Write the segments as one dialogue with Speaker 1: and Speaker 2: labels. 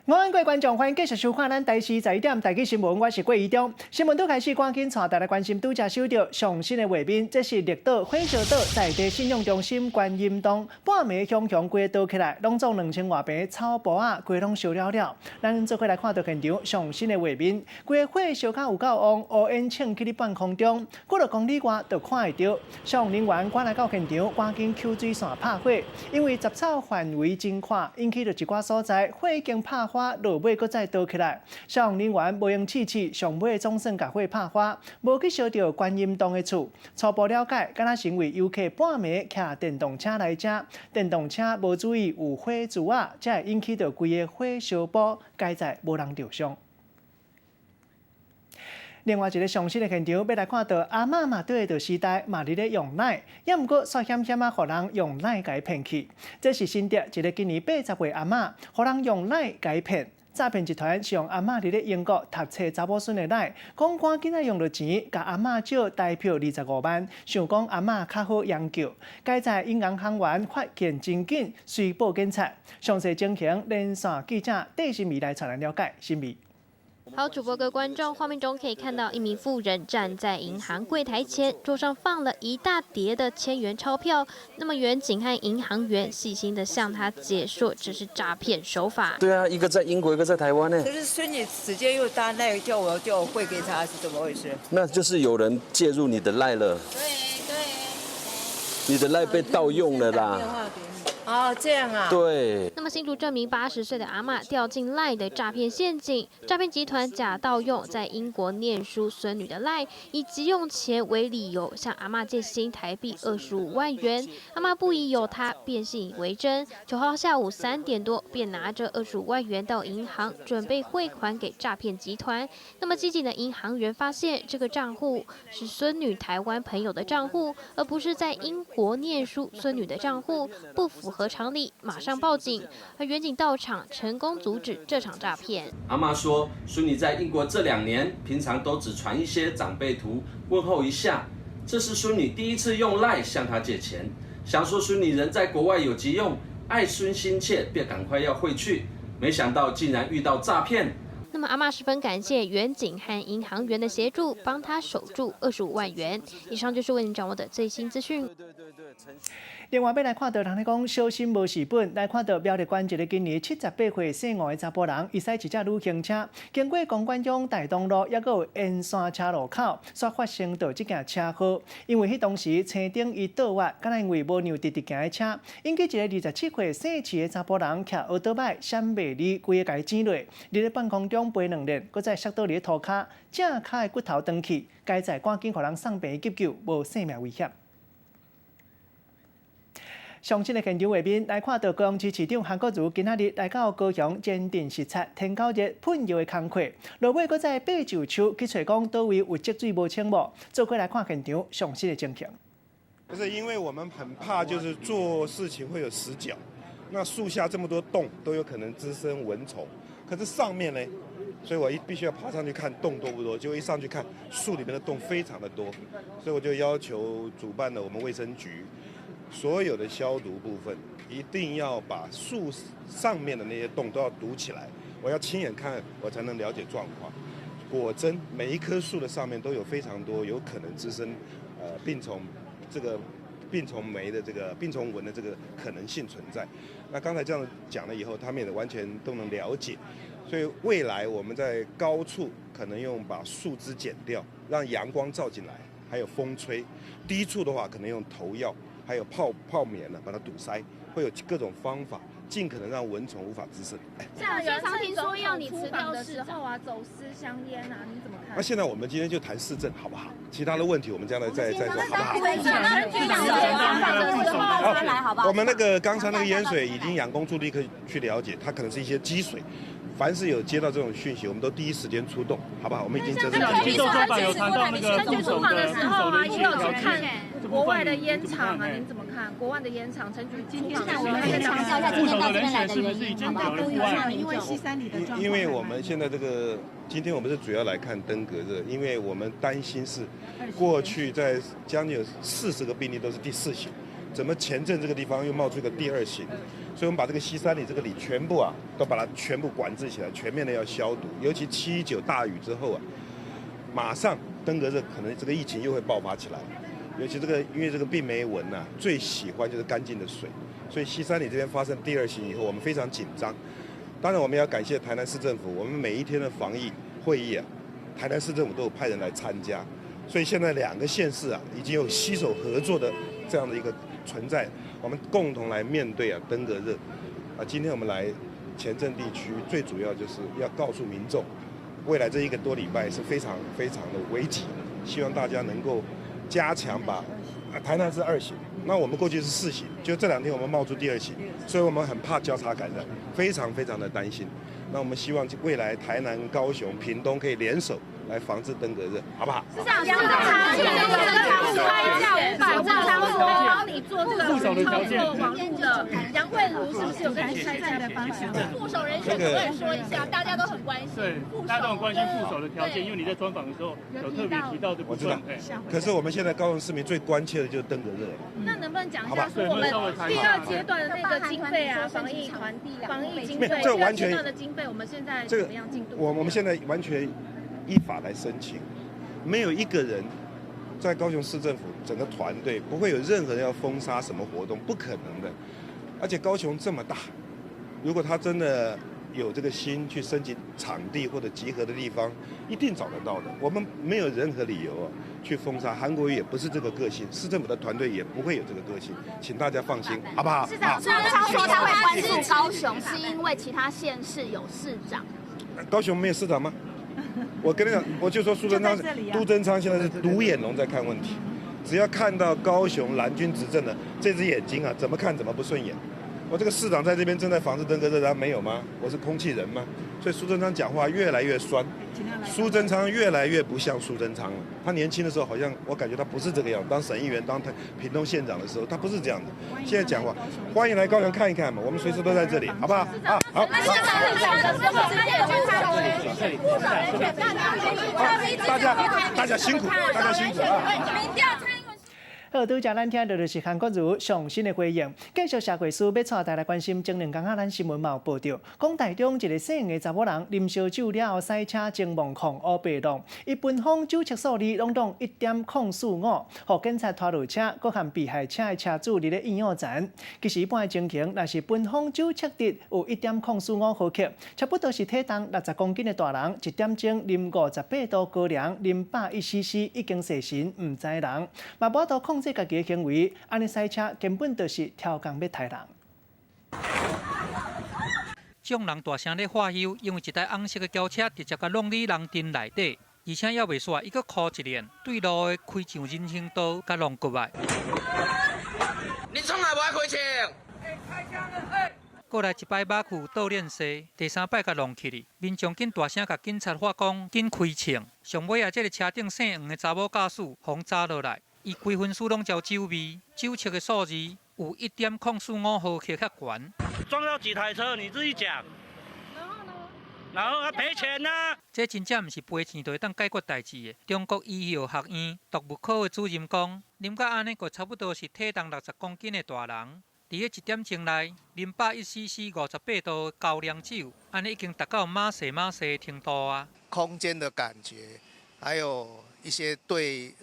Speaker 1: 我安各位观众，欢迎继续收看咱台视11点台记新闻，我是郭怡中。新闻都开始，赶紧带大家关心拄则收到上新的画面，这是绿岛火烧岛在地信用中心观音堂，半暝熊熊规倒起来，拢总2000多坪草埔啊，规拢烧了了。咱做伙来看到现场上新的画面，规个火烧甲有够旺，乌烟呛起伫半空中，过了公里外就看会到。消防人员赶来到现场，赶紧抽水线拍火，因为杂草范围真宽，引起着一寡所在火已经拍花，落尾搁再倒起来。消防人员无用气气，上尾总算甲火拍花，无去烧到观音堂的厝。初步了解，敢若是因为游客半暝骑电动车来遮，电动车无注意有火柱啊，才会引起着规个火烧埔，该在无人受伤。另外一个上新的现场，要来看到阿嬷嘛对着时代嘛伫咧用奶，也毋过煞险险啊，互人用奶甲伊骗去。这是新竹一个今年80岁阿嬷，互人用奶甲伊骗。诈骗集团是用阿嬷伫咧英国读册查某孙的奶，讲赶紧啊用着钱，甲阿嬷借代票25万，想讲阿嬷较好养救。该在银行员发现真紧，随报警察。详细情形，连线记者戴新米来传来了解。新米。
Speaker 2: 好，主播各观众，画面中可以看到一名妇人站在银行柜台前，桌上放了一大叠的1000元钞票。那么远景和银行员细心的向他解说，这是诈骗手法。
Speaker 3: 对啊，一个在英国，一个在台湾呢。
Speaker 4: 可是孙女直接又搭赖叫我汇给他，是怎么回事？
Speaker 3: 那就是有人介入你的赖了。
Speaker 4: 对，
Speaker 3: 你的赖被盗用了啦。
Speaker 4: 哦，这样啊。
Speaker 3: 对。
Speaker 2: 那么新竹这名80岁的阿嬷掉进赖的诈骗陷阱，诈骗集团假盗用在英国念书孙女的赖，以急用钱为理由向阿嬷借新台币25万元。阿嬷不疑有他，便信以为真。9号下午3点多，便拿着25万元到银行，准备汇款给诈骗集团。那么机警的银行员发现，这个账户是孙女台湾朋友的账户，而不是在英国念书孙女的账户，不符合常理，马上报警。而远警到场，成功阻止这场诈骗。
Speaker 5: 阿妈说，孙女在英国这2年，平常都只传一些长辈图，问候一下。这是孙女第一次用赖向她借钱，想说孙女人在国外有急用，爱孙心切，便赶快要汇去，没想到竟然遇到诈骗。
Speaker 2: 那么阿嬷十分感谢远警和银行员的协助，帮她守住25万元。以上就是为您掌握的最新资讯。
Speaker 1: 另外，要来看到人咧讲小心无事本，来看到苗栗县一个今年78岁姓吴的查甫人，伊驶一只旅行车，经过公馆乡大东路，也有沿山车路口，煞发生到这件车祸。因为迄当时车顶伊倒滑，敢若因为无让直直行的车，引起一个27岁姓齐的查甫人骑奥多摆闪袂离，规个甲伊剪落，伫咧半空中飞2轮，搁再摔倒伫咧涂骹，正骹的骨头断去，该在赶紧互人送病急救，无生命危险。上新的现场画面来看到高雄市市长韩国瑜今仔日来到高雄坚定视察天狗日喷药的工课，落尾搁在八寿树去找讲倒位有积水无清无，做过来看现场上新的情形。
Speaker 6: 不是因为我们很怕，就是做事情会有死角。那树下这么多洞，都有可能滋生蚊虫。可是上面呢，所以我必须要爬上去看洞多不多。结果一上去看，树里面的洞非常的多，所以我就要求主办的我们卫生局，所有的消毒部分一定要把树上面的那些洞都要堵起来。我要亲眼看，我才能了解状况。果真，每一棵树的上面都有非常多有可能滋生病虫病虫媒的这个病虫蚊的这个可能性存在。那刚才这样讲了以后，他们也完全都能了解。所以未来我们在高处可能用把树枝剪掉，让阳光照进来，还有风吹；低处的话，可能用投药，还有泡棉呢把它堵塞，会有各种方法，尽可能让蚊虫无法滋生。
Speaker 7: 像经常听说要你吃掉的时候啊，走私香烟啊，你怎么看？
Speaker 6: 那现在我们今天就谈市政好不好？其他的问题我们将来再说，好不好？我们那个刚才那个淹水已经养工处立刻去了解，它可能是一些积水。凡是有接到这种讯息，我们都第一时间出动，好不好？我们已经在这里。
Speaker 7: 听说有谈到那个出访的时候啊，也有去看国外的烟厂啊，您怎么看？国外的烟厂，陈局出访的时候，我们再强调一下今天到这边来的原因，好不好？
Speaker 6: 因为西山里的状况。因为我们现在这个，今天我们是主要来看登革热，因为我们担心是过去在将近有40个病例都是第4型。怎么前镇这个地方又冒出一个第二型？所以我们把这个西三里这个里全部都把它全部管制起来，全面的要消毒。尤其7.9大雨之后马上登革热可能这个疫情又会爆发起来。尤其因为这个病媒蚊最喜欢就是干净的水，所以西三里这边发生第二型以后，我们非常紧张。当然，我们要感谢台南市政府，我们每一天的防疫会议台南市政府都有派人来参加，所以现在2个县市已经有携手合作的这样的一个存在，我们共同来面对登革热。今天我们来前镇地区，最主要就是要告诉民众，未来这1个多礼拜是非常非常的危急，希望大家能够加强把台南是2型，那我们过去是4型，就这2天我们冒出第2型，所以我们很怕交叉感染，非常非常的担心。那我们希望未来台南、高雄、屏东可以联手来防治登革热，好不好？
Speaker 7: 市长，杨正昌开价500万，帮你做这个操作网络的杨惠如是不是有跟你开价的方向？副手人选可不可以说一下？大家都很关心。
Speaker 8: 对，大家都很关心副手的条件，因为你在专访的时候有特别提到这部分。
Speaker 6: 我知道。可是我们现在高雄市民最关切的就是登革热。
Speaker 7: 那能不能讲一下说我们第2阶段的那个经费防疫经费，第2阶段的经费我们现在怎么样进度？
Speaker 6: 我们现在完全依法来申请，没有一个人在高雄市政府整个团队不会有任何人要封杀什么活动，不可能的。而且高雄这么大，如果他真的有这个心去申请场地或者集合的地方，一定找得到的。我们没有任何理由去封杀，韩国瑜也不是这个个性，市政府的团队也不会有这个个性，请大家放心，好不好？
Speaker 9: 市长说他会关注高雄，是因为其他县市有市长。
Speaker 6: 高雄没有市长吗？我跟你讲，我就说杜贞昌现在是独眼龙在看问题，只要看到高雄蓝军执政的这只眼睛怎么看怎么不顺眼。我这个市长在这边正在防治登革热，他没有吗？我是空气人吗？所以苏贞昌讲话越来越酸，苏贞昌越来越不像苏贞昌了。他年轻的时候好像我感觉他不是这个样，当省议员、当屏东县长的时候，他不是这样的。现在讲话，欢迎来高雄看一看嘛，我们随时都在这里，好不好？好。大家辛苦，大家辛苦
Speaker 1: 好，拄则咱听到就是韩国瑜上新的回应，继续社会事要带大家关心。前2天咱新闻嘛有报道，讲台中一个姓的查某人啉烧酒了后塞车前往控乌白路，伊奔放酒测数字拢1.045，互警察拖落车，佮含被害车的车主伫咧医院站。其实一般的情形，若是奔放酒测值有1.045毫克，差不多是体重60公斤的大人，1点钟啉58度高粱，啉101cc已经洗身，唔知人，嘛无法度控制家己的行为，安尼塞车根本就是挑工要杀人。
Speaker 10: 众人大声咧喝休，因为一台红色的轿车直接甲弄入人群内底，而且还袂煞，伊阁哭一连，对路的开上人行道，甲弄过来。
Speaker 11: 你从来无爱开枪？
Speaker 10: 过来一摆马裤倒练西，第3摆甲弄起哩。民众紧大声甲警察发讲，紧开枪。上尾这个车顶姓黄的查某驾驶，轰砸落来。伊规分数拢照酒味，酒测的数字有1.045毫克较悬。
Speaker 11: 撞到几台车？你自己讲。然后呢？然后赔钱啊！
Speaker 10: 这真正毋是赔钱就会当解决代志的。中国医药学院毒物科的主任讲，啉到安尼个差不多是体重60公斤的大人，伫个1点钟内啉101cc 58度高粱酒，安尼已经达到马赛的程度啊。
Speaker 12: 空间的感觉，还有一些对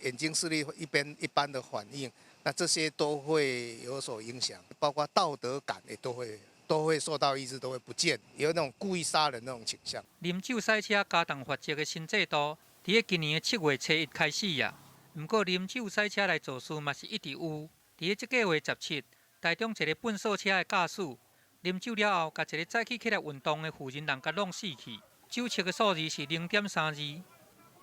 Speaker 12: 眼睛视力一般的反应，那这些都会有所影响，包括道德感也都会受到抑制，都会不见，有那种故意杀人那种倾向。
Speaker 10: 啉酒赛车加重罚则的新制度，伫今年的7月初1开始呀。不过啉酒赛车来做事嘛是一直有。伫这个月17，台中一个粪扫车的驾驶啉酒了后，甲一个早起来运动的妇人人甲弄死去，酒测的数字是0.32。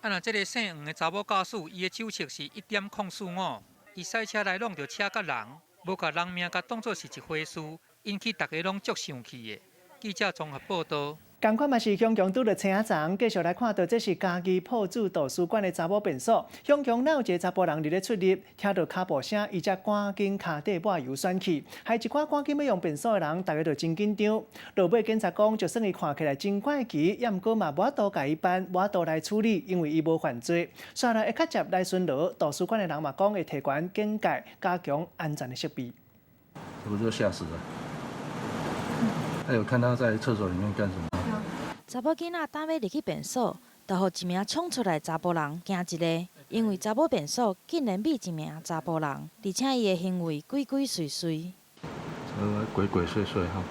Speaker 10: 若这个姓黄的查某驾驶，伊的酒测是1.045，伊赛车来弄着车甲人，无甲人命甲当作是一回事，引起大家拢足生气的。记者综合报道。
Speaker 1: 同款嘛是香港拄着青仔昨，继续来看到这是家己铺子图书馆的查某便所。香港哪有一个查甫人伫咧出入，听到脚步声，伊才赶紧脚底抹油选去，害一寡赶紧要用便所的人，大家就真紧张。落尾警察讲，就算伊看起来真怪奇，也毋过嘛无法度甲伊办，无法度来处理，因为伊无犯罪。所以会较接来巡逻，图书馆的人嘛讲会提悬警戒，加强安全的设备。
Speaker 13: 我就吓死了。还有看他在厕所里面干什么？
Speaker 14: 查某囡仔等要入去便所，就互一名冲出来查甫人惊一个，因为查某便所竟然秘一名查甫人，而且伊的行为鬼鬼祟祟。
Speaker 13: 鬼鬼祟祟哈。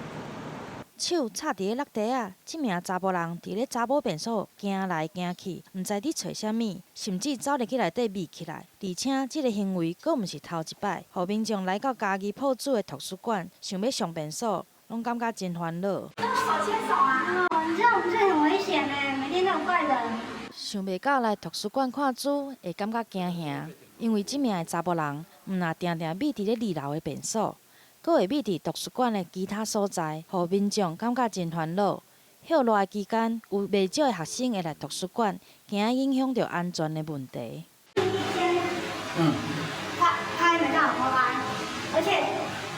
Speaker 14: 手插伫咧落地啊！这名查甫人伫咧查某便所行来行去，毋知伫找啥物，甚至走入去内底密起来。而且这个行为佫毋是头一摆，互民众来到家己铺子的图书馆，想要上便所，拢感觉真烦恼。
Speaker 15: 好牵手啊！你这样不是很危险呢？每天都有怪人。
Speaker 14: 想袂到来图书馆看书会感觉惊吓，因为这名的查甫人毋若定定密伫咧2楼的便所，佫会密伫图书馆的其他所在，互民众感觉真烦恼。歇热的期间，有袂少的学生会来图书馆，惊影响到安全的问题。
Speaker 15: 他没办法偷拍，而且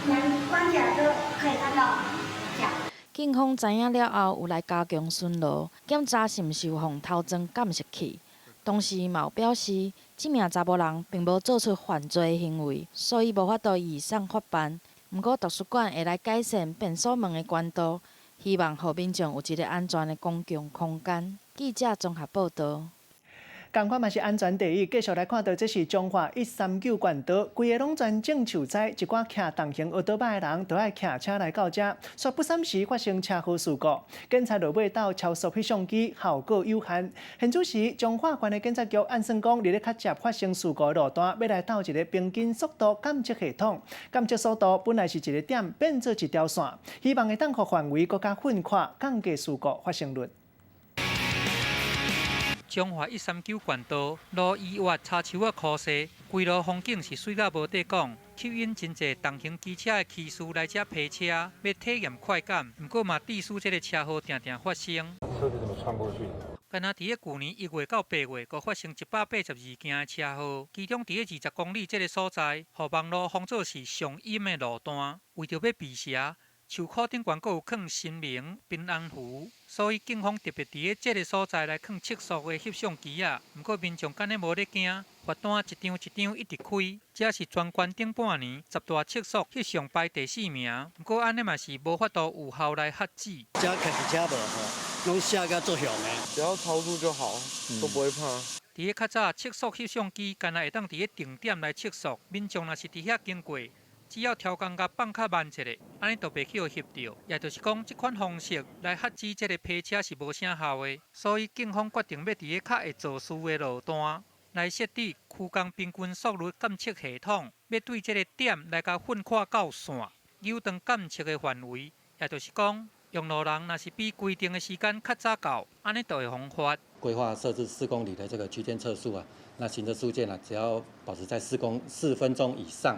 Speaker 15: 门关起来就可以看到脚。
Speaker 14: 警方知影了后，有来加强巡逻，检查是毋是有放头前监视器。同时嘛有表示，这名查甫人并无做出犯罪行为，所以无法度移送法办。不过图书馆会来改善便所门的管道，希望互民众有一个安全的公共空间。记者综合报道。
Speaker 1: 同款嘛是安全第一，继续来看到这是中华139县道，规个拢全种树栽，一寡骑重型奥多摆的人，都爱骑车来到这，却不闪时发生车祸事故。警察落尾到超速翕相机，效果有限。现主时，中华县的警察局按算讲，伫咧较接发生事故的路段，要来到一个平均速度监测系统，监测速度本来是一个点，变做一条线，希望会当互范围更加宽阔，降低事故发生率。
Speaker 10: 中华139县道路2月柴树仔枯细，规路风景是水甲无得讲，吸引真侪重型机车的骑士来这批车，要体验快感。不过嘛，致使这个车祸定定发生。
Speaker 13: 车子怎么穿过去？
Speaker 10: 敢若伫个去年1月到8月，佫发生182件的车祸，其中伫个20公里这个所在，互网络封做是上阴的路段，为着要避邪。树棵顶悬阁有放神明、平安符，所以警方特别伫个这个所在来放测速的翕相机啊。不过民众敢若无咧惊，罚单一张一张一直开，这是全县顶半年10大测速翕相排第4名。不过安尼嘛是无法度有效来遏止。
Speaker 16: 车开是车无吼，拢写甲作响的，
Speaker 17: 只要超速就好，都不会怕。
Speaker 10: 伫个较早测速翕相机，敢若会当伫个定点来测速，民众若是伫遐经过。只要调工甲放较慢一个，安尼就袂去互翕到。也就是讲，这款方式来遏止这个批车是无啥效的。所以警方决定要伫个较会做事的路段来设置区间平均速率监测系统，要对这个点来甲分扩到线，扭长监测的范围。也就是讲，用路人若是比规定的时间较早到，安尼就会防罚。
Speaker 18: 规划设置4公里的这个区间测速啊，那行车速限只要保持在4分钟以上。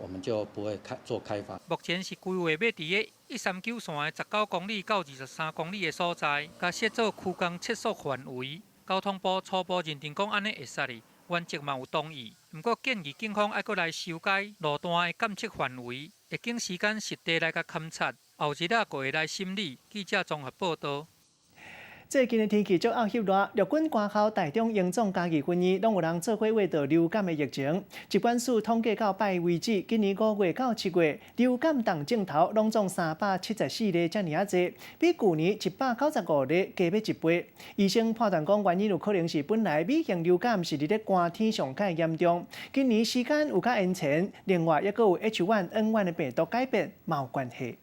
Speaker 18: 我们就不会做开发。目
Speaker 10: 前是规划要伫个139线的19公里到23公里的所在，甲设做区间测速范围。交通部初步认定讲安尼会使哩，原则嘛有同意。不过建议警方还阁来修改路段的监测范围，会经时间实地来甲勘察，后日才会来审理。记者综合报道。
Speaker 1: 最近的天气足恶热，陆军官校台中营总家己婚宴，拢有人做伙为着流感的疫情。疾管署统计到8月为止，今年5月到7月，流感重症头拢总374例，遮尔济，比去年195例加要1倍。医生判断讲，原因有可能是本来乙型流感是伫咧寒天上较严重，今年时间有较延长，另外也阁有 H1N1 的病毒改变，嘛有关系。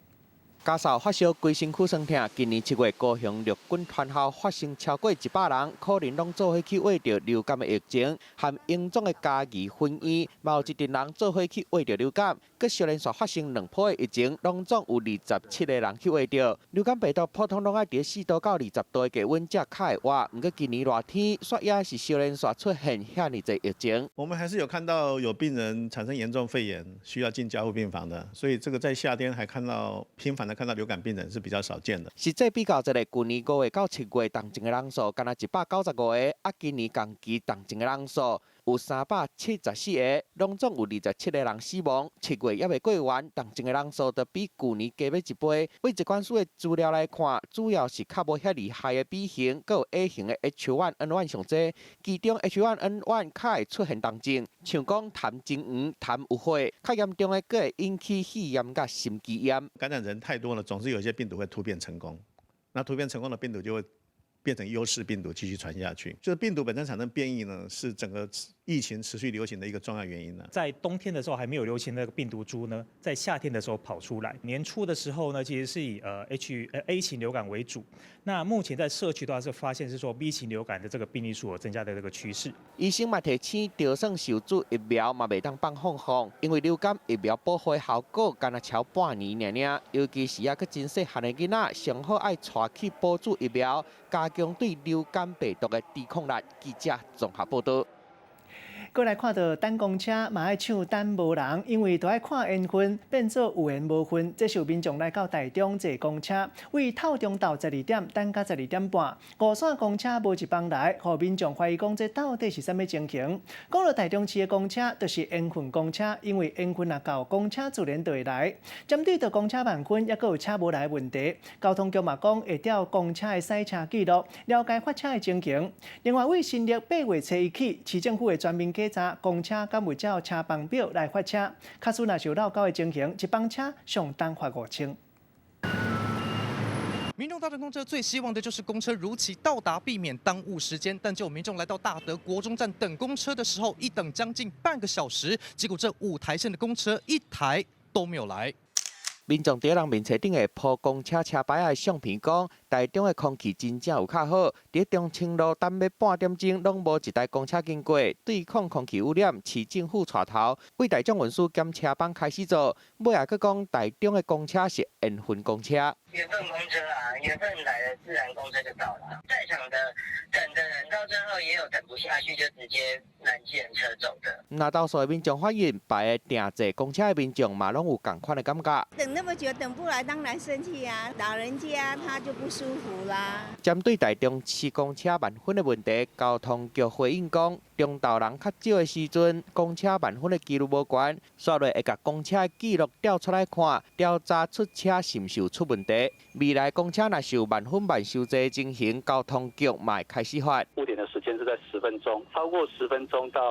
Speaker 19: 家嫂发烧，规身躯酸痛。今年7月，高雄陆军团校发生超过100人，可能拢做伙去为着流感的疫情，和营总的家己婚宴，嘛有一群人做伙去为着流感。佮少年线发生2波的疫情，拢总有27个人去为着流感病毒，普通拢爱伫4度到20度的低温才较会活。毋过今年热天，却也是少年线出现遐尼侪疫情。
Speaker 20: 我们还是有看到有病人产生严重肺炎，需要进加护病房的，所以这个在夏天还看到频繁的呢，看到流感病人是比较少见的。
Speaker 19: 实际比较一下，去年5月到7月重症的人数，敢若195个，今年同期重症的人数有374个，拢总有27个人死亡。7月也未过完，重症的人数就比去年加了1倍。为疾管署的资料来看，主要是较无遐厉害的 B 型，佮有 A 型的 H1N1 上侪，其中 H1N1 较会出现重症，像讲痰真黄、痰有血，较严重的佫会引起肺炎甲心肌炎。
Speaker 20: 感染人太多了，总是有一些病毒会突变成功，那突变成功的病毒就会变成优势病毒继续传下去。就是病毒本身产生变异呢，是整个疫情持续流行的一个重要原因呢。
Speaker 21: 在冬天的时候还没有流行那个病毒株呢，在夏天的时候跑出来。年初的时候呢，其实是以A 型流感为主。那目前在社区的话是发现是说 B 型流感的这个病例数有增加的这个趋势。
Speaker 19: 医生嘛提醒，就算受注疫苗嘛袂当放放，因为流感疫苗保护的效果干那超半年尔，尤其是还佫真细汉的囡仔，上好爱带去补注疫苗，加强对流感病毒的抵抗力。记者综合报道。
Speaker 1: 过来看到等公车嘛爱抢等无人，因为都爱看缘分，变做有缘无分。这是有民众来到台中坐公车，为透中到12点等到12点半，5线公车无一帮来，互民众怀疑讲这到底是啥物情形？讲到台中市的公车，就是缘分公车，因为缘分若到，公车自然就会来。针对到公车慢分，也有车无来的问题，交通局嘛讲会调公车的驶车记录，了解发车的情形。另外，为新历8月初1起，市政府的全面检查公车敢有照车帮表来发车，假使若有漏交的情形，一帮车上当罚5000。
Speaker 22: 民众搭乘公车最希望的就是公车如期到达，避免耽误时间。但就有民众来到大德国中站等公车的时候，一等将近半个小时，结果这5台线的公车一台都没有来。
Speaker 19: 民众伫人面册顶的铺公车车牌的相片讲，台中的空气真正有较好，伫中清路等要半点钟，拢无一台公车经过。对抗空气污染，市政府带头为台中运输检车帮开始做，尾也佫讲台中的公车是缘分公车。
Speaker 23: 缘分公车啊，缘分来了，自然公车就到了。在场的等的人到最后也有等不下去，就直接拦计程车走的。
Speaker 19: 那多数的民众反映，排定坐公车的民众嘛，拢有同款的感觉。
Speaker 24: 等那么久等不来，当然生气啊！老人家他就不舒服啦。
Speaker 19: 针对台中市公车慢分的问题，交通局回应讲，中道人较少的时阵，公车慢分的记录无悬，刷落会甲公车记录调出来看，调查出车是毋是有出问题。未来公车若是有慢分慢收这情形，交通局嘛会开始发。
Speaker 25: 误点的时间是在10分钟，超过10分钟到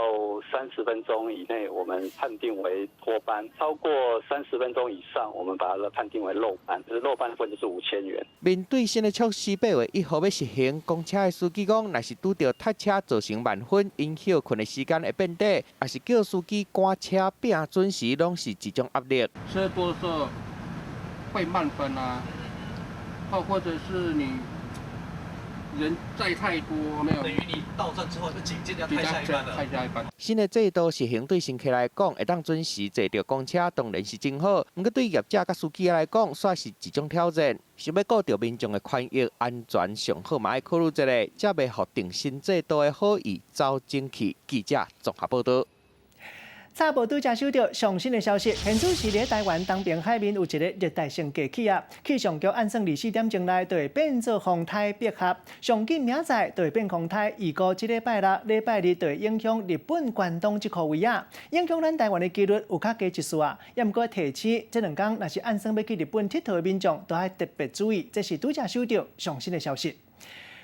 Speaker 25: 30分钟以内，我们判定为脱班；超过30分钟以上，我们把它判定为漏班。就是漏班的分就是5000元。
Speaker 19: 面对新的措施8月1号要实行，公车的司机讲，若是拄到塞车造成慢分，因休困的时间会变短，也是叫司机赶车拼准时，拢是一种压力。
Speaker 26: 车多的时候会慢分啊。或者是你人载太多，没有等于你到站之后就紧接着开下一班了。开下一班。新的制度实行对乘客来讲，会当准时坐到公车，当然是真好。不过对业者甲司机来讲，煞是一种挑战。想要顾到民众的权益安全上好，嘛要考虑一下，才袂互定新制度的好意走进去。记者综合报道。
Speaker 1: 差不多才收到上新的消息，现主是咧台湾东边海面有一个热带性低气压，气象局按算24点钟内就会变做风台逼合，上紧明仔就会变风台，预估这礼拜6、礼拜日就会影响日本关东这块位啊，影响咱台湾的几率有较低一丝啊。也毋过提醒，这2天若是按算要去日本佚佗的民众，都要特别注意，这是拄才收到上新的消息。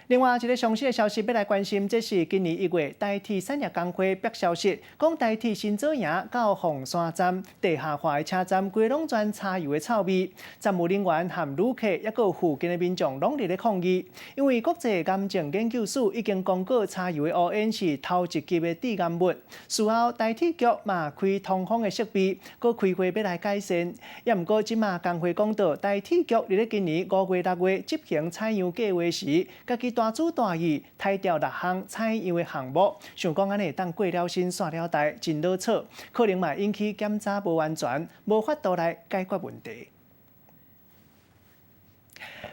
Speaker 1: 另外一个详细的消息要来关心，这是今年1月台铁产业工会逼消息，讲台铁新左营到凤山站地下化的车站规拢全柴油的臭味，站务人员和旅客也有附近的民众拢伫咧抗议，因为国际癌症研究署已经公告柴油的污染是头一级的致癌物。事后台铁局嘛开通风的设备，佮开会要来改善。也毋过即马工会讲到，台铁局伫咧今年5月、6月执行采样计划时，家己大主大意汰掉6项采样的项目，想讲安尼当过了身煞了代，真老扯，可能嘛引起检查无完全，无法度来解决问题。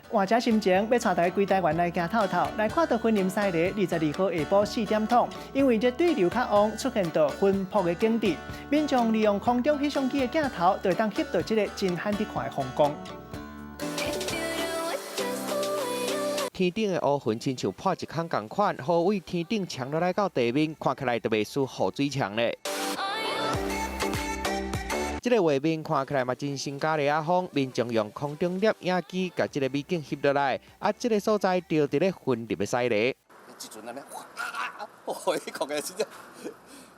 Speaker 1: 换者心情，要带大家归台湾来行透透，来看到婚姻赛例22号下晡4点钟，因为热对流较旺，出现到昏扑的景致，民众利用空中翕相机的镜头，就当翕到这个真罕得看的风光。
Speaker 19: 天顶的乌云亲像破一孔共款，雨为天顶强落来到地面，看起来就袂输雨水强咧。这个画面看起来嘛真成家咧风，民众用空中摄影机把这个美景翕落来，这个所在就伫咧云入的西咧。
Speaker 2: 即阵安尼，哇！你看起来真正，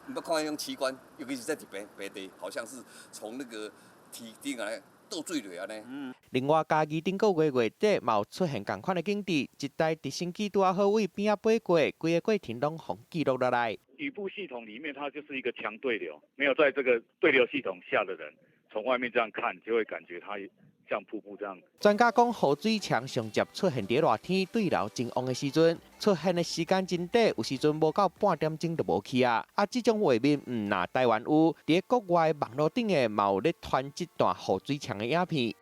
Speaker 2: 你不看那种奇观，尤其是在白地，好像是从那个天顶来倒水落安尼。
Speaker 19: 另外，嘉义顶个月底嘛有出现同款的景致，一台直升机拄好位边仔飞过，规个过程拢互记录落来。
Speaker 3: 雨布系统里面，它就是一个强对流，没有在这个对流系统下的人，从外面这样看，就会感觉它像瀑布这样。
Speaker 19: 专家讲，雨水强上接出现伫热天对流真旺的时阵，出现的时间真短，有时阵无到半点钟就无去啊。这种画面唔那台湾有，伫国外网络顶的嘛有咧传这段雨水强的影片。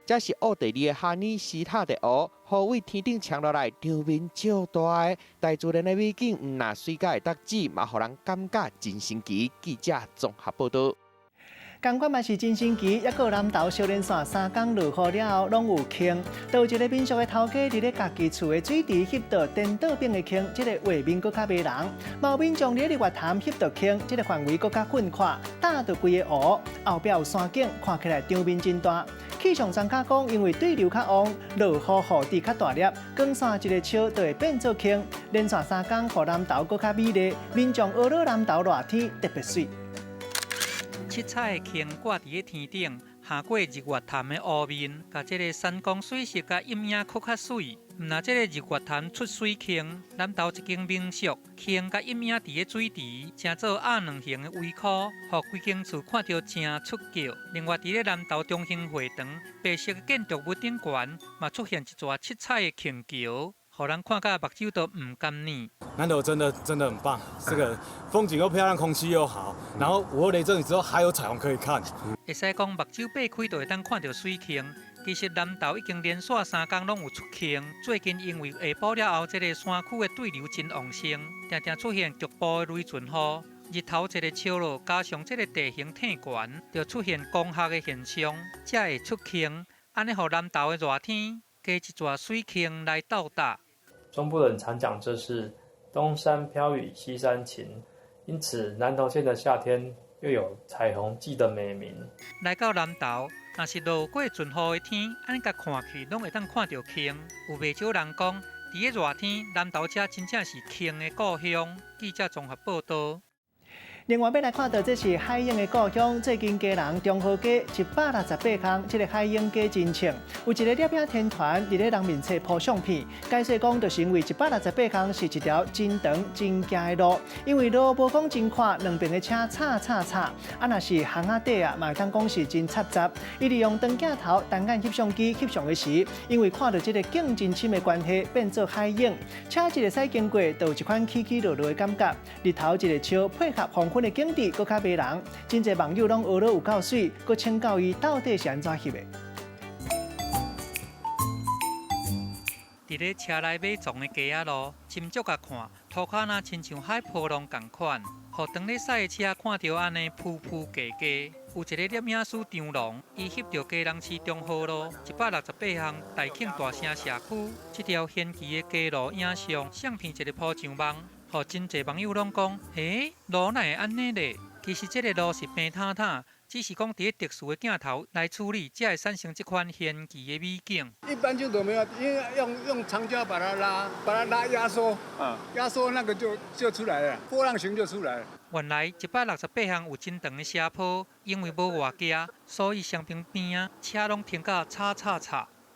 Speaker 19: 这是奥地利的哈尼斯塔特湖，雨为天顶强落来，场面超大的，大自然的美景，唔那水甲会得止，嘛互人感觉真神奇。记者综合报道。
Speaker 1: 港管嘛是真神奇，一个南投小连线3天落雨了后，拢有坑。有一个民俗的头家伫咧家己厝的水池翕到颠倒边的坑，这个画面搁较迷人。毛民众伫咧月潭翕到坑，这个范围搁较宽阔，搭到规个湖，后壁有山景，看起来场面真大。气象专家讲，因为对流较旺，落雨雨滴较大粒，光线一个笑就会变做坑。连续3天，互南投搁较美丽，民众学了南投热天特别水。
Speaker 10: 七彩的坑挂伫个天顶，下过日月潭的湖面，甲这个山光水色甲阴影搁较水。毋那这个日月潭出水坑，南投一间民宿，坑甲阴影伫个水池，成做鸭卵形的围箍，互规间厝看到真出脚。另外，伫个南投中兴会堂白色的建筑物顶悬，嘛出现一座七彩的坑桥。互人看到目睭都唔甘呢。
Speaker 4: 南投真的很棒，这个风景又漂亮，空气又好，然后午后雷阵雨之后还有彩虹可以看。
Speaker 10: 会使讲目睭擘开就会当看到水坑。其实南投已经连续3天拢有出坑。最近因为下晡了后，这个山区的对流真旺盛，常常出现局部的雷阵雨。日头一个超落，加上这个地形挺悬，就出现光学的现象，才会出坑。安尼，互南投的热天加一座水坑来斗搭。
Speaker 5: 中部人常讲这是东山飘雨西山晴，因此南投县的夏天又有彩虹季的美名。
Speaker 10: 来到南投，若是落过阵雨的天，安尼甲看去拢会当看到坑。有袂少人讲，伫个热天，南投这真正是坑的故乡。记者综合报道。
Speaker 1: 另外，要来看到这是海鹰的故乡，最近家人中和街168空，这个海鹰街真清。有一个摄影天团伫咧人面册铺相片，解释讲，就是因为168空是一条真长真行的路，因为路无讲真宽，两边的车吵。若是巷仔底嘛会当讲是真插杂。伊利用长镜头、单眼翕相机翕相的时，因为看到这个景真深的关系，变做海鹰。车一个驶经过，就有一款起起落落的感觉。日头一个笑，配合黄昏的景致，搁较迷人。真侪网友拢学了有够水，搁请教伊到底是安怎翕的。
Speaker 10: 伫咧车内马撞的街仔路，斟酌甲看，涂骹若亲像海波浪共款，互当咧驶的车看到安尼浮浮架架。有一个摄影师张龙，伊翕到家人市中和路168巷大庆大城社区，这条偏奇的街路影像，相片一个铺上网，互真侪网友拢讲，路哪会安尼咧？其实这个路是平坦坦。只是讲伫特殊的镜头来处理，才会产生这款仙奇的美景。
Speaker 7: 一般就都没有，因为用长胶把它拉压缩，压缩那个就出来了，波浪形就出来了。
Speaker 10: 原来168巷有真长的斜坡，因为无外加，所以双边边啊车拢停到叉，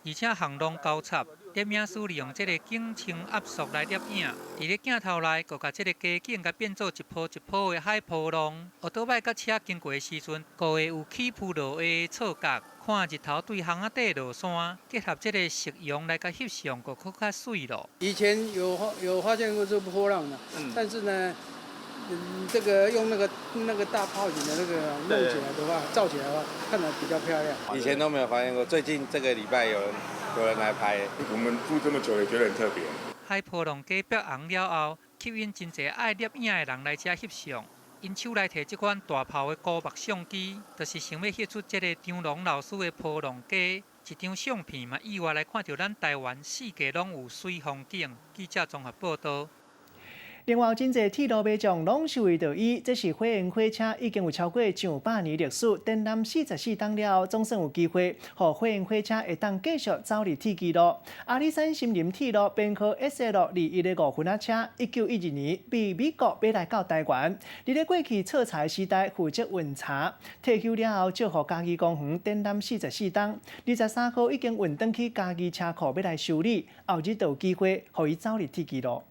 Speaker 10: 而且巷路交叉。摄影师利用这个景深压缩来摄影，伫咧镜头内，佮甲这个街景甲变做一波一波的海波浪。学倒摆甲车经过的时阵，个会有起伏落下的错觉。看日头对巷仔底落山，结合这个夕阳来甲翕相，佮更较水咯。
Speaker 7: 以前有发现过这波浪的，但是呢，这个用那个大炮型的那个弄起来的话，照起来的话，看得比较漂亮。
Speaker 8: 以前都没有发现过，最近这个礼拜有人来拍，
Speaker 27: 我们住这么久也觉得很特别。
Speaker 10: 海波浪街北红了后，吸引真侪爱摄影的人来遮翕相。因手内摕这款大炮的高目相机，就是想要翕出这个张龙老师的波浪街。一张相片嘛，意外来看到咱台湾四界拢有水风景。记者综合报道。
Speaker 1: 另外，真侪铁路迷将拢是为着伊，这是火焰火车已经有超过上百年历史，展览44档了后，总算有机会，互火焰火车会当继续走入铁纪录。阿里山森林铁路编号 SL2105分仔车，1912年被美国买来到台湾，伫咧过去测查时代负责运查，退休了后，借互嘉义公园展览44档，23号已经运转去嘉义车库要来修理，后日就有机会，互伊走入铁纪录。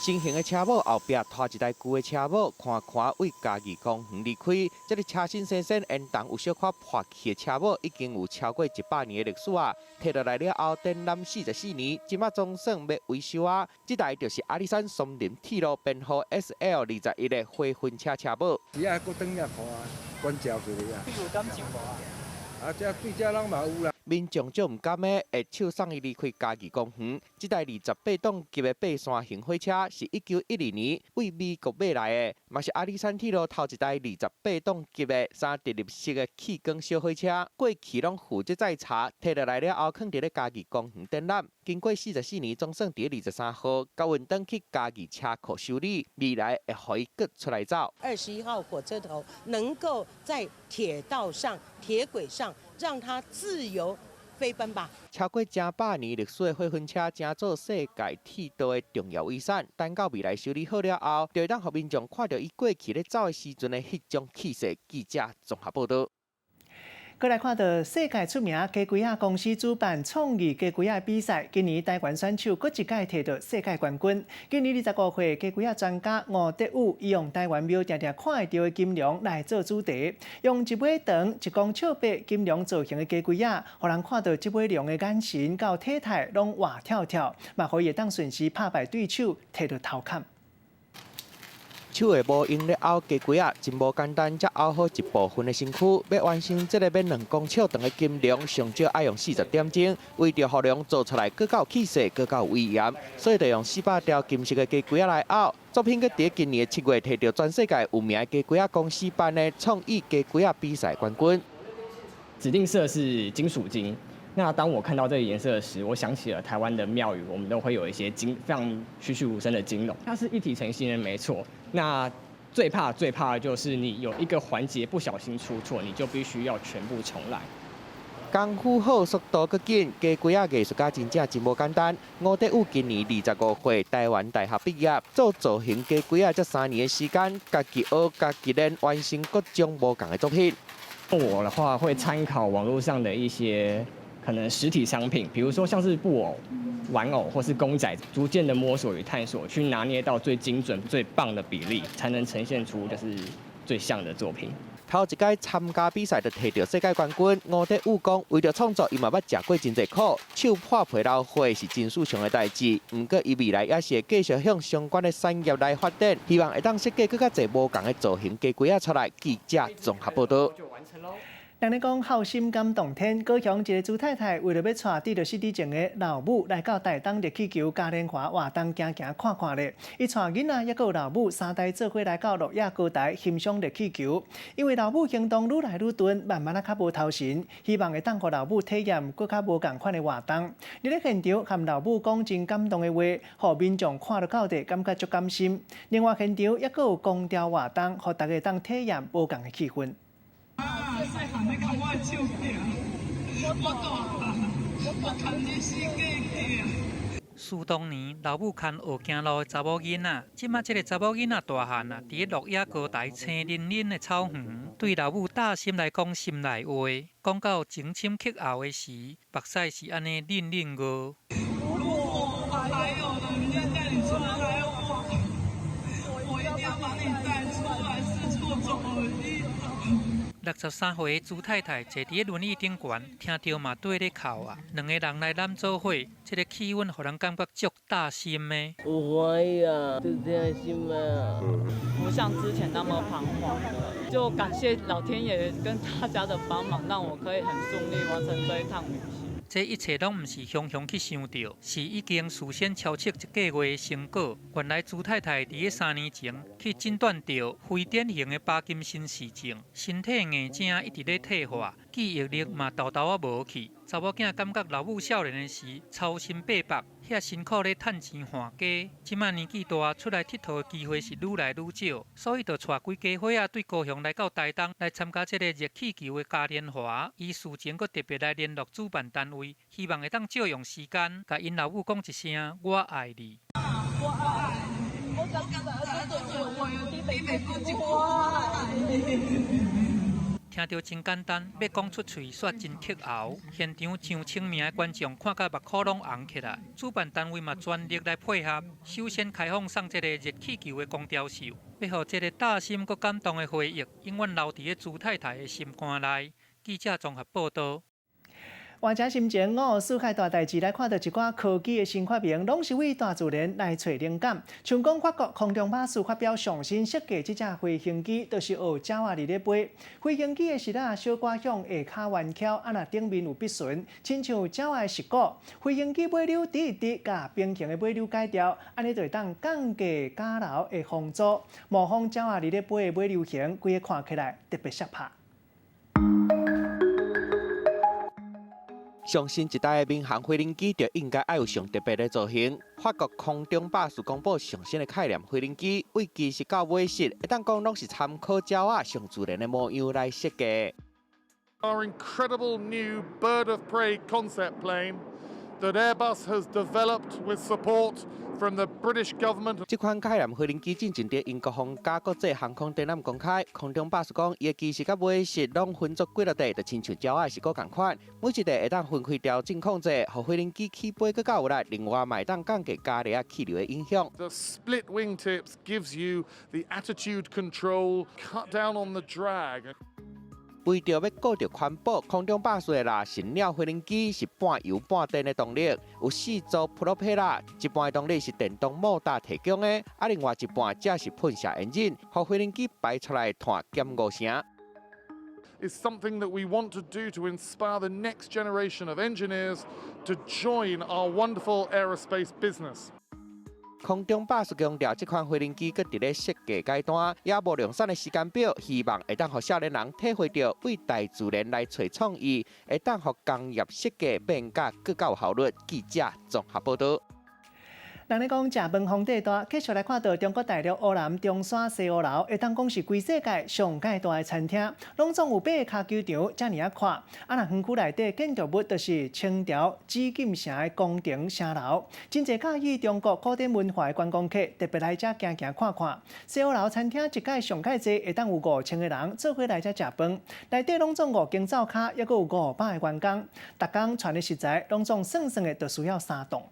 Speaker 19: 新型的车母后壁拖一台旧的车母，看为家己公园离开。这个车身生生沿动有小可破去的车母，已经有超过100年的历史啊！摕落来了后，展览44年，即马总算要维修啊！这台就是阿里山松林铁路编号 SL21的火婚车车母。
Speaker 6: 是啊，搁转遐看啊，管照一个啊。
Speaker 10: 你有感情无啊？
Speaker 6: 啊，这对这人嘛有啦。
Speaker 19: 民众就唔甘的，会手送伊离开嘉义公园。这台28吨级的爬山型火车是1912年为美国买来的，嘛是阿里山铁路头一台28吨级的三直立式的气缸小火车。过去拢负责载茶，摕落来了后，放伫咧嘉义公园展览。经过44年，总算伫23号交运登去嘉义车库修理，未来会互伊搁出来走。
Speaker 9: 21号火车头能够在铁道上、铁轨上，让它自由飞奔吧！
Speaker 19: 超过正100年历史的火婚车，正做世界铁道的重要遗产。等到未来修理好了后，就会当互民众看到伊过去咧走的时阵的迄种气势。记者综合报道。
Speaker 1: 再来看到世界出名鸡龟仔公司主办创意鸡龟仔比赛，今年台湾选手搁一届摕到世界冠军。今年25岁鸡龟仔专家吴德武，伊用台湾庙常常看会到的金龙来做主题，用一尾长、一公尺八金龙造型的鸡龟仔，互人看到这尾龙的眼神到体态拢活跳跳，嘛可以当顺时拍败对手，摕到头坎。手的无用咧凹鸡龟仔，真无简单，才凹好一部分的身躯。要完成这个要2公尺长的金龙，上少要用40点钟。为着互龙做出来更有气势、更有威严，所以就用400条金色的鸡龟仔来凹。作品搁伫今年的7月摕到全世界有名的鸡龟仔公司办的创意鸡龟仔比赛冠军。
Speaker 11: 指定色是金属金。那当我看到这个颜色时，我想起了台湾的庙宇，我们都会有一些非常栩栩如生的金龙，它是一体成型的，没错。那最怕的就是你有一个环节不小心出错，你就必须要全部重来。功夫好，速度搁紧，鸡龟仔艺术家真无简单。吴德武今年25岁，台湾大学毕业，做造型鸡龟仔这3年的时间，家己学、家己练，完成各种无同的作品。我的话会参考网络上的一些可能实体商品，比如说像是布偶、玩偶或是公仔，逐渐的摸索与探索，去拿捏到最精准、最棒的比例，才能呈现出就是最像的作品。头一届参加比赛就摕到世界冠军，吴德武讲，为了创作，伊嘛捌食过真侪苦，手破皮流血是真事上的代志。不过伊未来也是会继续向相关的产业来发展，希望会当设计更加侪无同的造型鸡龟仔出来。记者综合报道。人咧讲好心感动天，高雄一个朱太太为了要带伫着4年前的老母来到台东热气球嘉年华活动行看看咧，伊带囡仔也有老母3代做伙来到诺亚高台欣赏热气球。因为老母行动愈来愈钝，慢慢较无头神，希望会当互老母体验更较无共款的活动。伫咧现场和老母讲真感动的话，互民众看到底感觉足甘心。另外现场也有光雕活动，互大家当体验无共的气氛。
Speaker 12: 细汉你看我的手柄，我大汉，我看你死假假。
Speaker 10: 四当年老母牵学行路的查某囡仔，即马这个查某囡仔大汉啊，伫咧诺亚高台青林林的草园，对老母大心来讲心内话，讲到情深刻后的时，目屎是安尼恁恁个。
Speaker 12: 还有人家带你出来我一定要把你带出来，四处走一走。
Speaker 10: 63岁的朱太太坐伫轮椅顶悬，听到嘛对咧哭啊。2个人来揽做伙，这个气氛互人感觉足大心的。
Speaker 12: 有欢喜啊，就这心啊。
Speaker 13: 不像之前那么彷徨了，就感谢老天爷跟大家的帮忙，让我可以很顺利完成这一趟旅行。
Speaker 10: 这一切拢毋是雄雄去想到，是已经事先超测一个月的成果。原来朱太太伫3年前去诊断到非典型的帕金森氏症，身体硬正一直咧退化，记忆力嘛豆豆啊无去。查某囝感觉老母少年的时操心八百，遐辛苦咧趁钱换家，即摆年纪大出来佚佗的机会是愈来愈少，所以就带规家伙仔对高雄来到台东来参加这个热气球的嘉年华。伊事前佫特别来联络主办单位，希望会当借用时间，甲因老母讲一声“我爱你”。
Speaker 12: 我爱你，我刚刚我有点被不及我爱你。
Speaker 10: 听到真简单，要讲出嘴煞真棘喉。现场上清明的观众看到目眶拢红起来。主办单位嘛全力来配合，首先开放送这个热气球的光雕秀，要让这个大心佮感动的回忆永远留伫个朱太太的心肝内。记者综合报道。
Speaker 1: 或者心情世界大代志来看到一寡科技的新发明，拢是为大自然来找灵感。像讲法国空中巴士发表上新设计这只飞行机，就是学鸟仔伫咧飞。飞行机的室仔小可向下骹弯翘，若顶面有笔唇，亲像鸟仔的舌骨。飞行机尾钮滴一滴，甲平行的尾钮改掉，安尼就会当降低假楼的风阻，模仿鸟仔伫咧飞的尾流形，规个看起来特别适拍。
Speaker 19: 上新一代的民航飞行机就应该要有上特别的造型。法国空中巴士公布上新的概念飞行机，为机是到尾室，会当讲拢是参考鸟仔上自然的模样来设计。
Speaker 14: Our incredible new bird of prey concept plane that Airbus has developed with support from the British government.
Speaker 19: 这款概念飞行机进前伫英国皇家国际航空展览公开，空中巴士讲，伊的机室甲尾室拢分作几落地，就亲像鸟仔是个共款，每一地会当分开调整控制，互飞行机起飞更较有力。另外，嘛会当降低加热气流的影响。
Speaker 14: The split wingtips gives you the attitude control, cut down on the drag.
Speaker 19: 为着要顾着环保，空中巴士的啦神鸟飞行机是半油半电的动力，有4组 propeller， 一半的动力是电动摩打提供的，另外一半则是喷射引擎，互飞行机排出来碳减5成。
Speaker 14: Is something that we want to do to inspire the next generation of engineers to join our wonderful aerospace business.
Speaker 19: 空中巴士强调，这款飞行机搁伫咧设计阶段，也无量产的时间表，希望会当互少年人体会到为大自然来找创意，会当互工业设计变甲更有效率。记者综合报道。
Speaker 1: 人咧讲食饭皇帝大，继续来看到中国大陆湖南中山西湖楼，会当讲是全世界上界大的餐厅，拢总有8个脚球场，遮尔啊看。若园区内底建筑物就是清朝紫禁城的宫廷城楼，真侪介意中国古典文化的观光客特别来遮行行看看。西湖楼餐厅一届上界济，会当有5000个人做伙来遮食饭，内底拢总5间灶卡，还佫有500个员工，逐工传的食材拢总算算的，就需要3栋。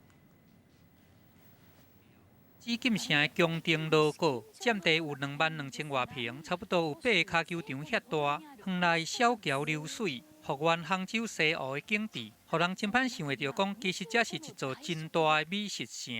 Speaker 10: 紫禁城的宫廷 logo 占地有22000多平，差不多有8个脚球场遐大。园内小桥流水，复原杭州西湖的景致，互人真歹想会到讲，其实这是一座真大的美食城。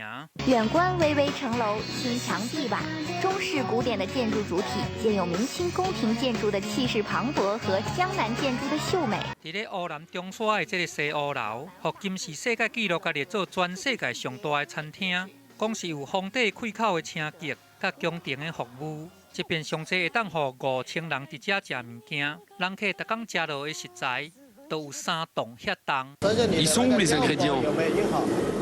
Speaker 15: 远观巍巍城楼，青墙碧瓦，中式古典的建筑主体，兼有明清宫廷建筑的气势磅礴和江南建筑的秀美。
Speaker 10: 伫咧湖南中山的这个西湖楼，互金氏世界纪录甲列做全世界上大的餐厅。讲是有皇帝开口的车格，甲宫廷的服务，一边上济会当互5000人伫遮食物件，人客逐工食落的食材都有3栋遐重。
Speaker 16: Ils sont où les ingrédients?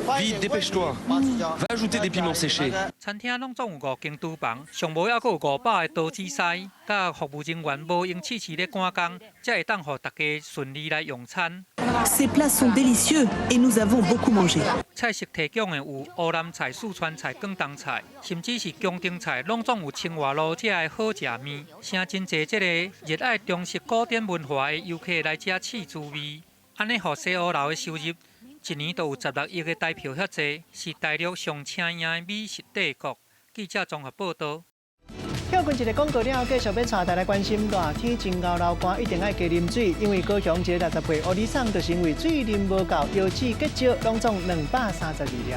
Speaker 16: Vite, dépêche-toi. Va ajouter des piments séchés.
Speaker 10: 餐厅拢总有5间厨房，上无还佫有500个刀子师，甲服务人员无用刺刺咧赶工，才会当互大家顺利来用餐。
Speaker 17: Ces plats sont délicieux et nous avons beaucoup mangé.
Speaker 10: 菜色提供的有湖南菜、四川菜、广东菜，甚至是宫廷菜，拢总有青蛙路这的好食面，请真侪这个热爱中式古典文化的游客来遮试滋味。安尼，互西湖楼的收入一年都有16亿的台票遐济，是大陆上请赢的美食帝国。记者综合报道。
Speaker 1: 跳过一个广告了，继续要带大家关心热天真熬流汗，一定爱加啉水，因为高雄一个60岁乌里桑就是因为水啉无够，腰子结石拢总232粒。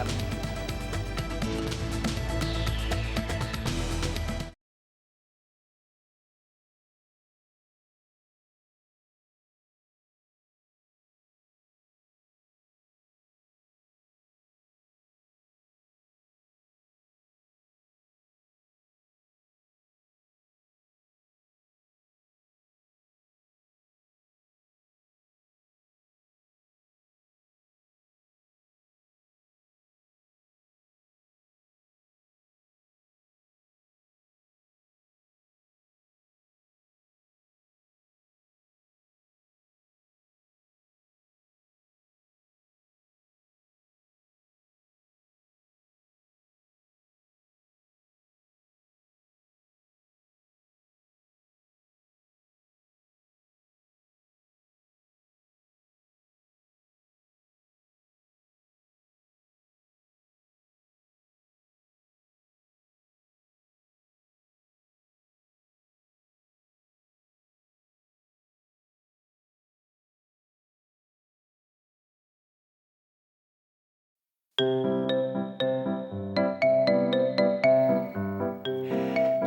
Speaker 1: 台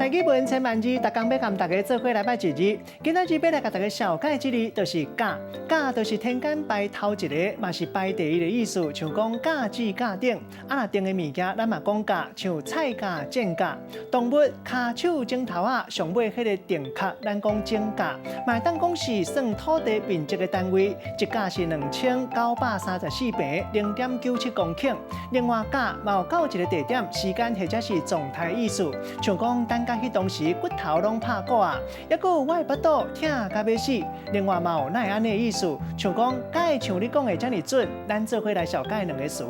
Speaker 1: 语文千万字，逐工要甲大家做伙来拜一日。今仔日要来甲大家小解一字，就是假。假就是天干排头一个，嘛是排第一个意思。像讲假至假顶，若定的物件，咱嘛讲假，像菜假、正假。动物骹手指头啊，上尾迄个定壳，咱讲正价。嘛当讲是算土地面积的单位，一甲是2934平，0.97公顷。另外假嘛有到一个地点、时间或者是状态意思，像讲等甲迄当时骨头拢拍鼓啊，抑佫有我的腹肚疼甲要死。另外嘛有哪会安尼意思，像讲敢会像你讲的遮尔准，咱做伙来小解两个词。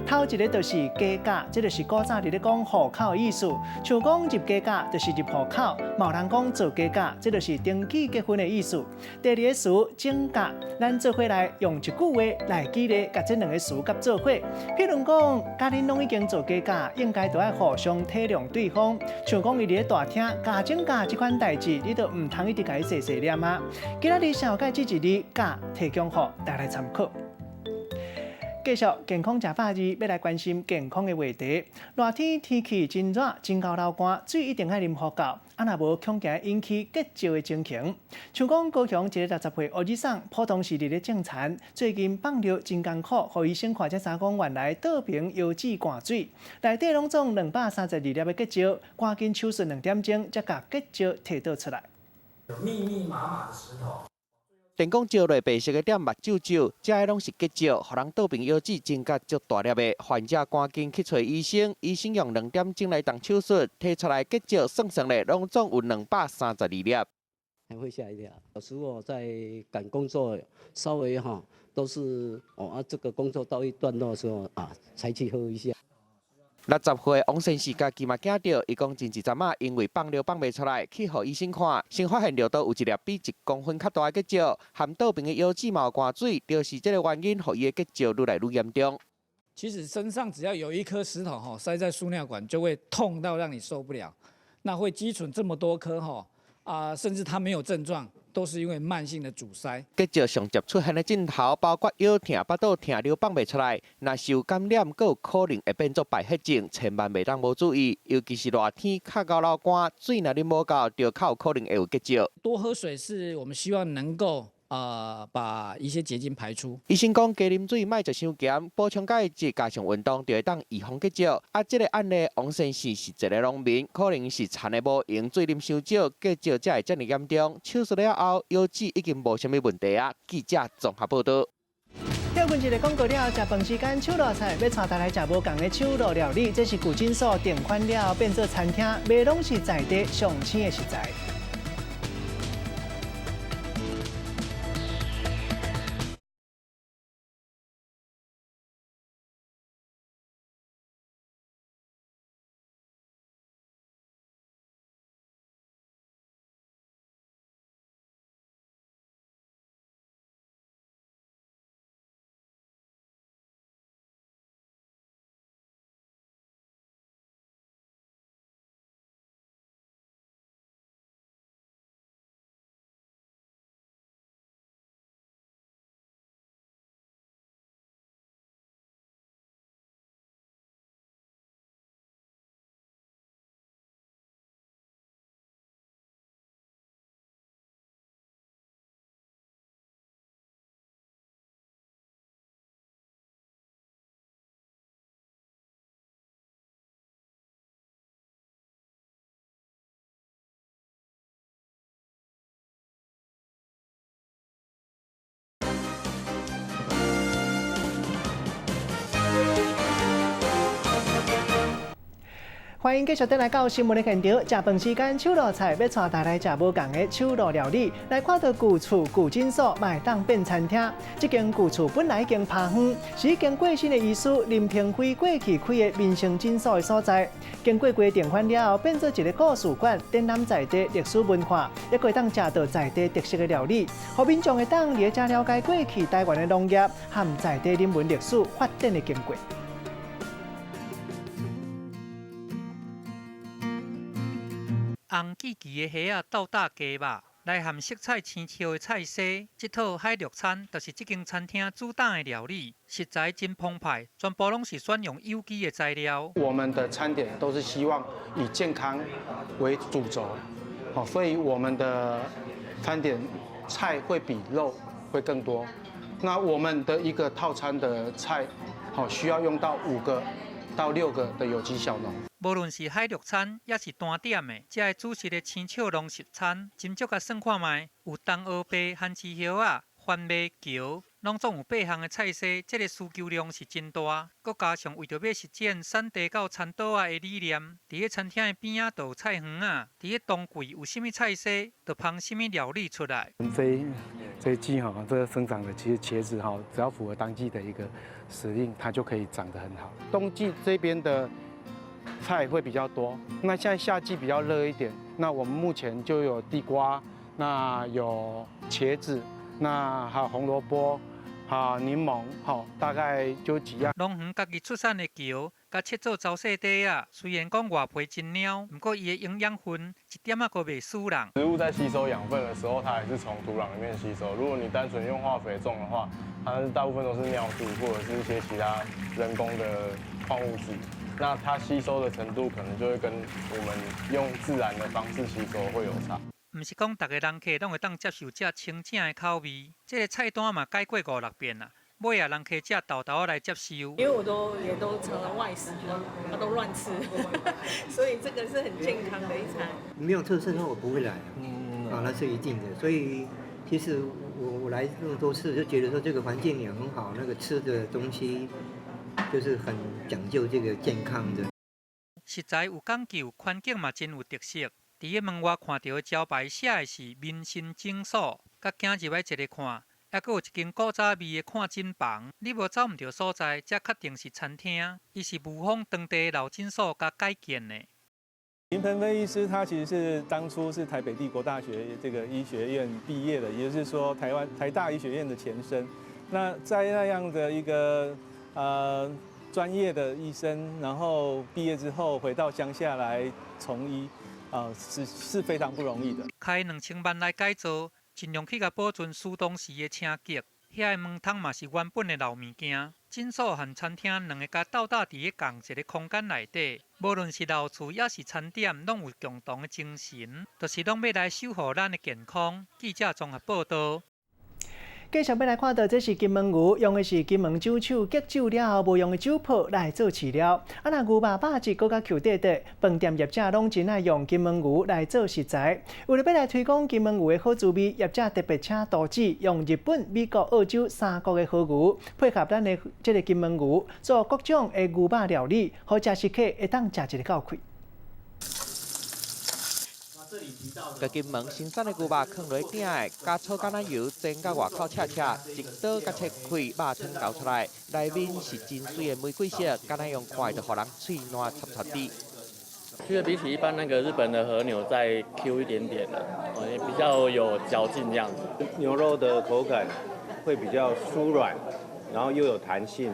Speaker 1: 头一个就是加价，这就是古早伫咧讲户口的意思，像讲入加价就是入户口，嘛有人讲做加价，这就是登记结婚的意思。第二个词整价，咱做伙来用一句话来举例，甲这两个词甲做伙。譬如讲，家恁拢已经做加价，应该都要互相体谅对方。像讲伊伫咧大厅加整价这款代志，你都唔通一直甲伊细细念啊。今仔日小解这一日价提供互大家参考。继续健康食法日，要来关心健康的话题。热天天气真热，真够流汗，水一定要啉好够。啊，若无恐惊引起结石的情形。像讲高雄一个60岁儿子送，普通是伫咧种田，最近放疗真艰苦，互医生看才知讲原来倒瓶腰子灌水，内底拢总232粒的结石，赶紧手术2点钟，才甲结石摕倒出来。
Speaker 18: 密密麻麻的石头。
Speaker 19: 电讲照落白色的点目睭睭，这些拢是结石，互人倒病腰子真甲足大粒的。患者赶紧去找医生，医生用2点钟来动手术，摕出来结石算咧，拢总有232粒。
Speaker 20: 还会吓一跳。有时候在赶工作，稍微都是这个工作到一段落的时候才去喝一下。
Speaker 19: 60岁王先生家己嘛惊到，伊讲前一阵仔因为放疗放袂出来，去互医生看，先发现尿道有一粒比1公分较大的结石，含倒病的腰子嘛有灌水，就是这个原因，互伊的结石愈来愈严重。
Speaker 21: 其实身上只要有一颗石头塞在输尿管，就会痛到让你受不了。那会积存这么多颗甚至它没有症状，都是因为慢性的阻塞。
Speaker 19: 结石上接出现的症头包括腰痛、腹肚痛、流放袂出来，若受感染，佫有可能会变作败血症，千万袂当无注意。尤其是热天，较够流汗，水若啉无够，就较有可能会有结石。
Speaker 21: 多喝水是我们希望能够把一些结晶排出。
Speaker 19: 医生讲，加啉水，莫食伤咸，补充钙质，加上运动，就会当预防结石。这个案例，王先生是一个农民，可能是田的无用，水啉伤少，结石才会这么严重。手术了后，腰子已经无什么问题啊。记者综合报道。
Speaker 1: 跳过一个广告了，食饭时间手热菜，要带大家食无共的手热料理，这是古晋所订款了变做餐厅，卖拢是在地上青的食材。欢迎继续回来到新闻的现场，食饭时间手热菜，要带大家食无共的手热料理，来看到旧厝旧诊所，卖当变餐厅。这间旧厝本来已经趴远，是已经过身的医师林平辉过去开的民生诊所的所在。经过规定款了后，变做一个故事馆，展览在地历史文化，也可以当食到在地特色的料理，互民众会当了解了解过去台湾的农业和在地人文历史发展的经过。
Speaker 10: 红记记的虾啊，斗大鸡吧，内含色彩青俏的菜色。这套海陆餐就是这间餐厅主打的料理，食材真澎湃，全部拢是选用有机的材料。
Speaker 2: 我们的餐点都是希望以健康为主轴，好，所以我们的餐点菜会比肉会更多。那我们的一个套餐的菜，好，需要用到5个到6个的有机小农。
Speaker 10: 无论是海陆餐，也是单点的，这个主食的青草农食餐，斟酌甲算看卖，有冬鹅白、番薯叶啊、番麦桥，拢总有8项的菜色，这个需求量是真大。佮加上为着要实践产地到餐桌啊的理念，伫个餐厅的边仔就有菜园啊，伫个冬季有啥物菜色，就烹啥物料理出来。
Speaker 2: 这一季哈，这个生长的其实茄子哈，只要符合当季的一个时令，它就可以长得很好。冬季这边的菜会比较多，那现在夏季比较热一点，那我们目前就有地瓜，那有茄子，那还有红萝卜，柠檬，好，大概就几样。
Speaker 10: 农园家己出产的桥，甲切做沼细底啊，虽然讲外皮真鸟，不过伊的营养分一点仔都袂输人。
Speaker 3: 植物在吸收养分的时候，它还是从土壤里面吸收。如果你单纯用化肥种的话，它大部分都是尿素或者是一些其他人工的矿物质。那它吸收的程度可能就会跟我们用自然的方式吸收会有差。
Speaker 10: 唔是讲逐个人客拢会当接受这清正的口味，这个菜单嘛改过5、6遍啦，尾啊人客这豆豆来接受。
Speaker 22: 因为我也都常常外食，他都乱吃，所以这个是很健康的一餐。
Speaker 23: 没有特色的话，我不会来那是一定的。所以其实我来那么多次，就觉得说这个环境也很好，那个吃的东西。就是很讲究这个健康的，
Speaker 10: 食材有讲究，环境嘛真有特色。伫个门外看到的招牌写的是“民心诊所”，甲行入来一个看，还佫有一间古早味的看诊房。你无走唔到所在，才确定是餐厅。伊是模仿当地老诊所甲改建的。
Speaker 24: 林鹏飞医师他其实是当初是台北帝国大学这个医学院毕业的，也就是说台大医学院的前身。那在那样的一个专业的医生，然后毕业之后回到乡下来从医，是非常不容易的。
Speaker 10: 开2000万来改造，尽量去甲保存苏东时的车格。遐个门窗嘛是原本的老物件。诊所和餐厅2个甲斗搭伫个同一个空间内底，无论是老厝也是餐点，拢有共同的精神，就是拢要来守护咱的健康。记者综合报道。
Speaker 1: 继续要来看到，这是金门牛，用的是金门酒厂结酒了后无用的酒粕来做饲料。啊，若牛肉肉质搁较 Q 滴滴，饭店业者拢真爱用金门牛来做食材。为了要来推广金门牛的好滋味，业者特别请杜子用日本、美国、澳洲3国的好牛，配合咱的这个金门牛，做各种的牛肉料理，好食食客会当食一个够开。
Speaker 19: 甲金门新鲜的牛肉放落鼎的，加醋橄榄油煎到外口赤赤，一刀甲切开，肉汤倒出来，内面是真水的玫瑰色，敢若用看就互人嘴软插插的。
Speaker 25: 觉得比起一般那个日本的和牛再 Q 一点点的，也比较有嚼劲这样子。
Speaker 8: 牛肉的口感会比较酥软，然后又有弹性，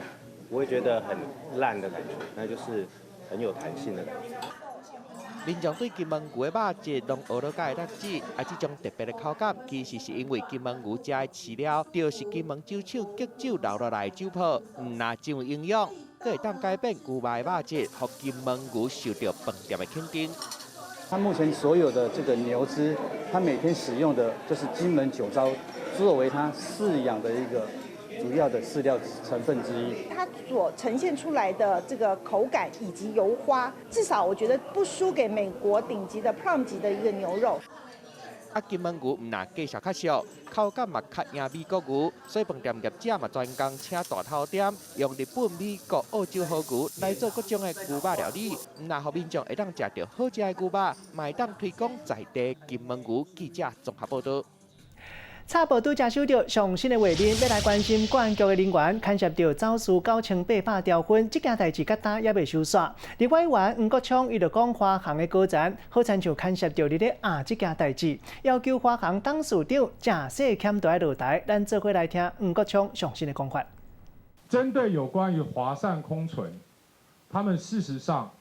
Speaker 8: 不会觉得很烂的感觉，那就是很有弹性的感觉。
Speaker 19: 民众对金门牛的肉质拢学了解的特质，这种特别的口感，其实是因为金门牛食的饲料就是金门酒厂结酒留落来的酒粕，唔那真有营养，佫会当改变牛肉的肉质，让金门牛受到饭店的肯定。
Speaker 26: 它目前所有的这个牛只，它每天使用的就是金门酒糟作为它饲养的一个主要的饲料成分之一。
Speaker 28: 它所呈现出来的这个口感以及油花，至少我觉得不输给美国顶级的 Prime 级的一个牛肉。
Speaker 19: 金门牛唔那介绍较俗，口感嘛较赢美国牛，所以饭店业者嘛专工请大头店，用日本、美国、澳洲好牛来做各种的牛肉料理，唔那互民众会当食到好食的牛肉，嘛会当推广在地金门牛。记者综合报道。
Speaker 1: 插播拄才收到上新的画面，要来关心公安局的人员牵涉到走私9800条婚，这件代志甲单也未收煞。立法委员黄国昌伊就讲华航的高层好亲像牵涉到你咧这件代志，要求华航董事长正细欠都要落台。咱做伙来听黄国昌上新的讲法。
Speaker 29: 针对有关于华善空存，他们事实上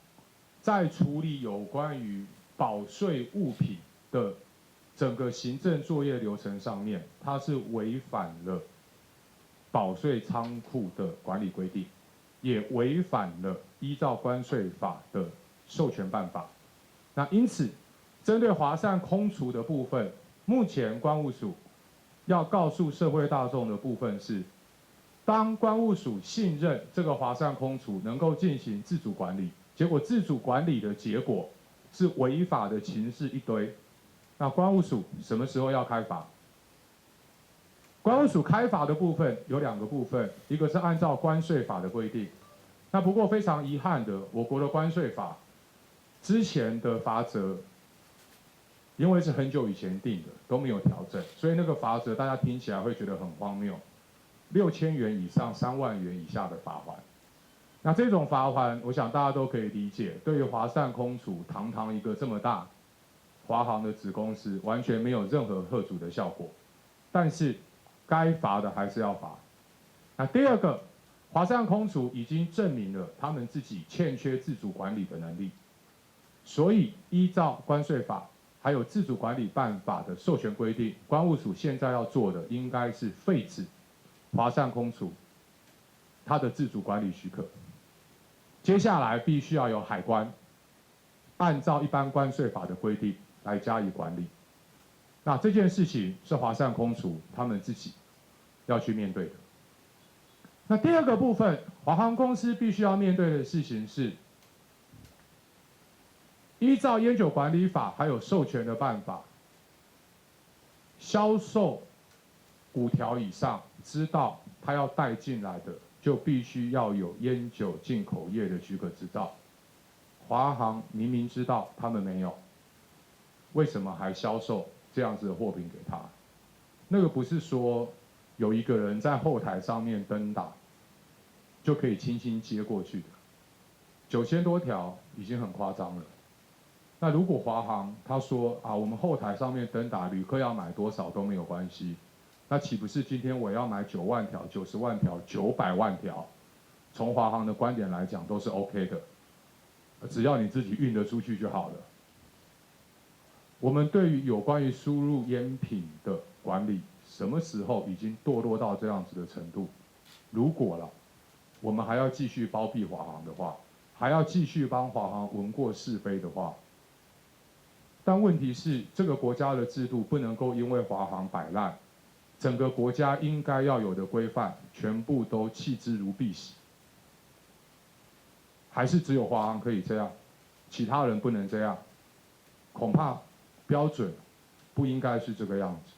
Speaker 29: 在处理有关于保税物品的整个行政作业流程上面，它是违反了保税仓库的管理规定，也违反了依照关税法的授权办法。那因此，针对华善空厨的部分，目前关务署要告诉社会大众的部分是，当关务署信任这个华善空厨能够进行自主管理，结果自主管理的结果是违法的情事一堆。那关务署什么时候要开罚？关务署开罚的部分有2个部分，一个是按照关税法的规定。那不过非常遗憾的，我国的关税法之前的罚则，因为是很久以前定的，都没有调整，所以那个罚则大家听起来会觉得很荒谬，6000元以上3万元以下的罚款。那这种罚款，我想大家都可以理解，对于华善空厨堂堂一个这么大华航的子公司，完全没有任何嚇阻的效果。但是该罚的还是要罚。那第2个，华善空厨已经证明了他们自己欠缺自主管理的能力，所以依照关税法还有自主管理办法的授权规定，关务署现在要做的应该是废止华善空厨它的自主管理许可。接下来必须要有海关按照一般关税法的规定来加以管理。那这件事情是华善空厨他们自己要去面对的。那第2个部分，华航公司必须要面对的事情是，依照烟酒管理法还有授权的办法，销售5条以上，知道他要带进来的，就必须要有烟酒进口业的许可执照。华航明明知道他们没有，为什么还销售这样子的货品给他？那个不是说有一个人在后台上面登打就可以轻轻接过去的，9000多条已经很夸张了。那如果华航他说啊，我们后台上面登打旅客要买多少都没有关系，那岂不是今天我要买9万条、90万条、900万条，从华航的观点来讲都是 OK 的，只要你自己运得出去就好了。我们对于有关于输入烟品的管理，什么时候已经堕落到这样子的程度？如果了，我们还要继续包庇华航的话，还要继续帮华航闻过是非的话，但问题是，这个国家的制度不能够因为华航摆烂，整个国家应该要有的规范全部都弃之如敝屣。还是只有华航可以这样，其他人不能这样？恐怕标准不应该是这个样子。